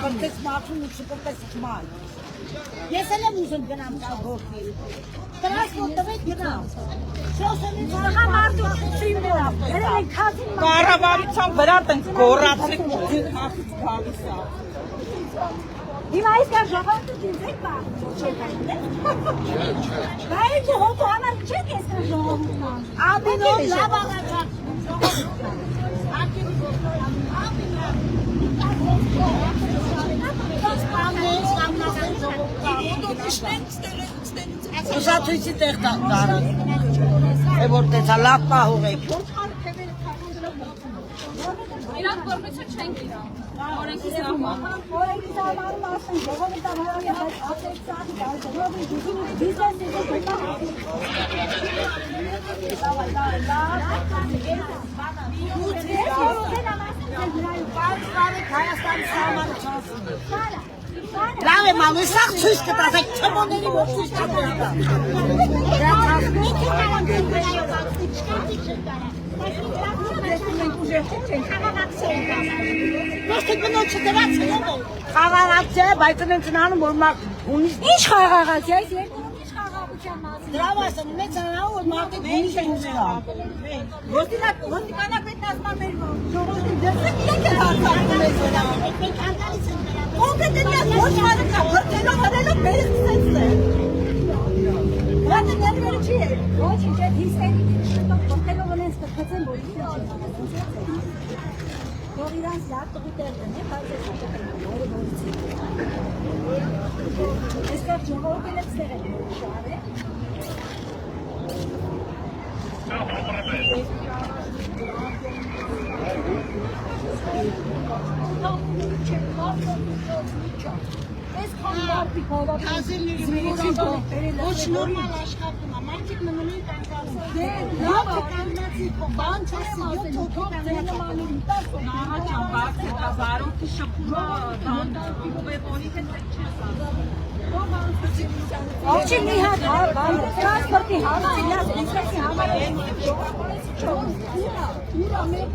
Որտես մաքրում ու շփոթես չմալ։ Ես էլ եմ ուզում գնամ կաղորդի։ Տրանսպորտ տվեք գնամ։ Շոսենից մարդու սիմվոլ։ Կառավարության վրա տենց գոռացրիք խախից գալիս է։ Հիմա այսքան ժողովուրդը դինձ եք բաղում։ Բայց հոտո համար չեք այսքան ժողովուրդն։ Աբինով լավ աղաչակ։ Ուզացույցի տեղ դարան, որ տեսա լավ պահուղեք։ Իրանք որպեսը չենք իրան, օրենքի սահման։ Օրենքի սահմանում ասեն, ժողովուրդը հարավի ատեք սահի դարդրով բիզնեսի Լավ եմ ալու, սաղ ցույց կտասեք, չմոների որ ցույց կտասեք։ Խաղաղակցիա է, բայց ընենց նանում, որ ինչ խաղաղակցիա է, ինչ խաղաղության մասին։ Դրա ասեմ, ունեց անանով, որ մարդիկ ունիշ են ունենալ։ Ոստիկանապետն ասմա մեր ժողովրդին դրսեք իրենք են հարցարում ես վրա։ Կոնկրետենյակ ոչ հարցա, վրդելով հրելով մեր սկսեցն է։ Հրատը ներվերը չի է։ Ոչ ինչ է, հիսների վրդելով ունեն սկրկծեն, որ ինչ են որ իրանց լավ տղի տեղն է, բայց ես որը որից է։ Այստեղ ժողովուրդն էլ ստեղ են շար է։ Այս խանդարդի կողապետի ոչ նորմալ աշխատում է, մարդիկ մնում են կանգնացել։ Լավ կանգնացի, բան չասի, 7 հոգով ձենմանին տասը։ Նահաճան բարձր կա, վարորդի շպուրը, ուբեբորի հետ չես Ողջին մի հատ տրանսպորտի համար, բիզնեսի համար, ուրա մեր